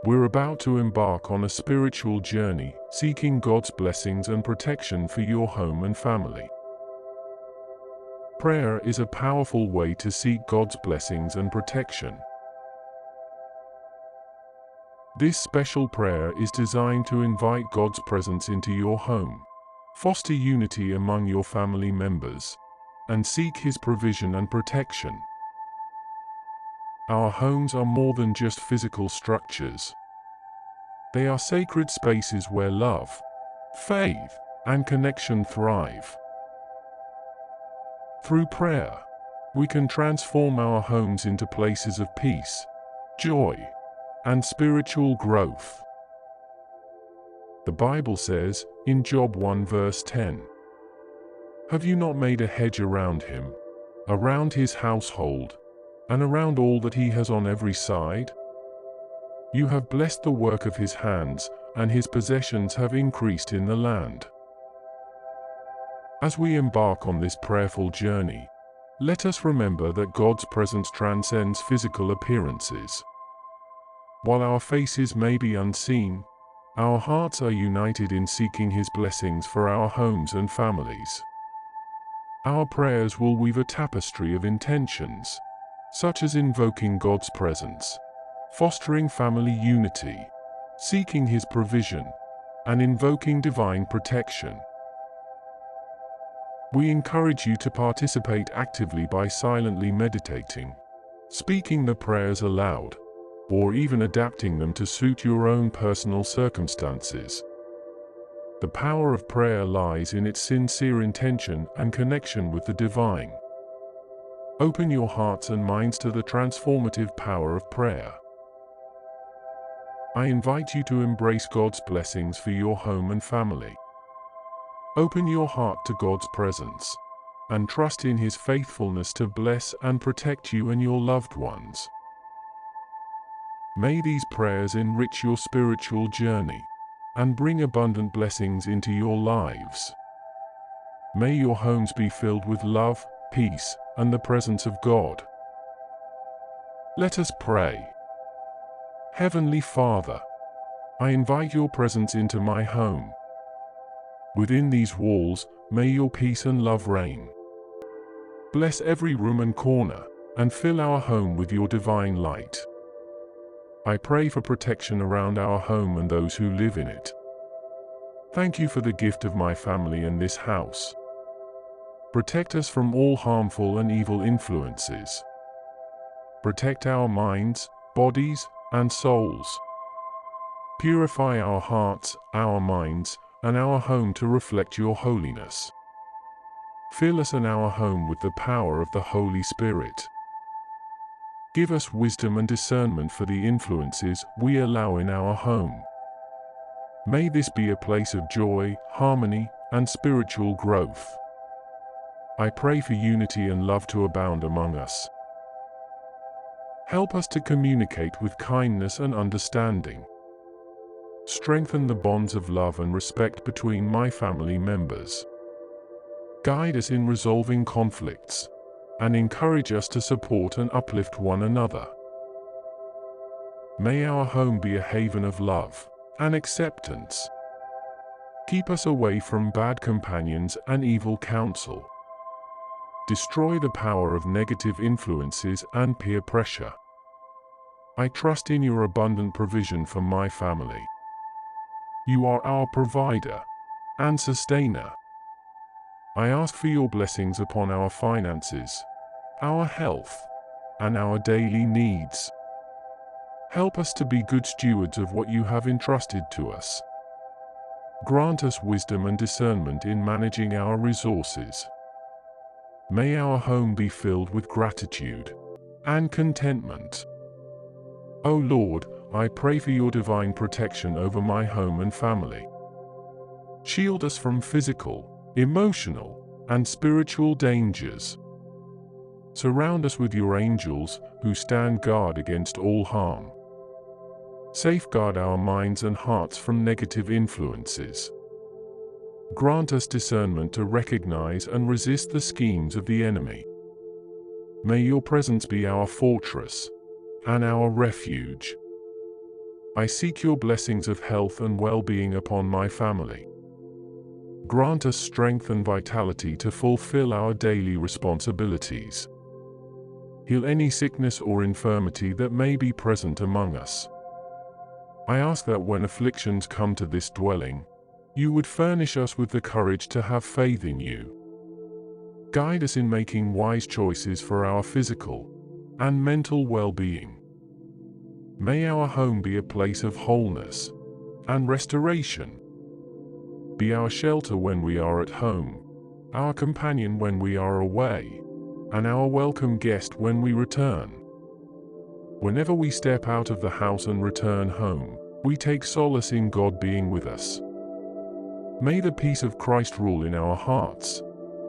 We're about to embark on a spiritual journey, seeking God's blessings and protection for your home and family. Prayer is a powerful way to seek God's blessings and protection. This special prayer is designed to invite God's presence into your home, foster unity among your family members, and seek His provision and protection. Our homes are more than just physical structures. They are sacred spaces where love, faith, and connection thrive. Through prayer, we can transform our homes into places of peace, joy, and spiritual growth. The Bible says, in Job 1 verse 10, "Have you not made a hedge around him, around his household, and around all that he has on every side? You have blessed the work of his hands, and his possessions have increased in the land." As we embark on this prayerful journey, let us remember that God's presence transcends physical appearances. While our faces may be unseen, our hearts are united in seeking His blessings for our homes and families. Our prayers will weave a tapestry of intentions, such as invoking God's presence, fostering family unity, seeking His provision, and invoking divine protection. We encourage you to participate actively by silently meditating, speaking the prayers aloud, or even adapting them to suit your own personal circumstances. The power of prayer lies in its sincere intention and connection with the divine. Open your hearts and minds to the transformative power of prayer. I invite you to embrace God's blessings for your home and family. Open your heart to God's presence, and trust in His faithfulness to bless and protect you and your loved ones. May these prayers enrich your spiritual journey, and bring abundant blessings into your lives. May your homes be filled with love, peace, and the presence of God. Let us pray. Heavenly Father, I invite your presence into my home. Within these walls, may your peace and love reign. Bless every room and corner, and fill our home with your divine light. I pray for protection around our home and those who live in it. Thank you for the gift of my family and this house. Protect us from all harmful and evil influences. Protect our minds, bodies, and souls. Purify our hearts, our minds, and our home to reflect your holiness. Fill us and our home with the power of the Holy Spirit. Give us wisdom and discernment for the influences we allow in our home. May this be a place of joy, harmony, and spiritual growth. I pray for unity and love to abound among us. Help us to communicate with kindness and understanding. Strengthen the bonds of love and respect between my family members. Guide us in resolving conflicts, and encourage us to support and uplift one another. May our home be a haven of love and acceptance. Keep us away from bad companions and evil counsel. Destroy the power of negative influences and peer pressure. I trust in your abundant provision for my family. You are our provider and sustainer. I ask for your blessings upon our finances, our health, and our daily needs. Help us to be good stewards of what you have entrusted to us. Grant us wisdom and discernment in managing our resources. May our home be filled with gratitude and contentment. O Lord, I pray for your divine protection over my home and family. Shield us from physical, emotional, and spiritual dangers. Surround us with your angels, who stand guard against all harm. Safeguard our minds and hearts from negative influences. Grant us discernment to recognize and resist the schemes of the enemy. May your presence be our fortress and our refuge. I seek your blessings of health and well-being upon my family. Grant us strength and vitality to fulfill our daily responsibilities. Heal any sickness or infirmity that may be present among us. I ask that when afflictions come to this dwelling, you would furnish us with the courage to have faith in you. Guide us in making wise choices for our physical and mental well-being. May our home be a place of wholeness and restoration. Be our shelter when we are at home, our companion when we are away, and our welcome guest when we return. Whenever we step out of the house and return home, we take solace in God being with us. May the peace of Christ rule in our hearts,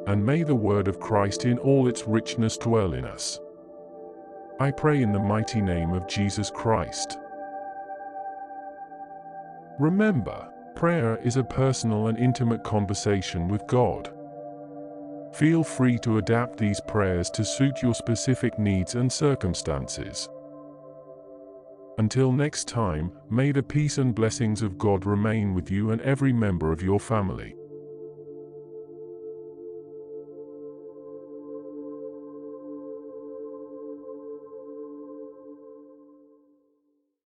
and may the word of Christ in all its richness dwell in us. I pray in the mighty name of Jesus Christ. Remember, prayer is a personal and intimate conversation with God. Feel free to adapt these prayers to suit your specific needs and circumstances. Until next time, may the peace and blessings of God remain with you and every member of your family.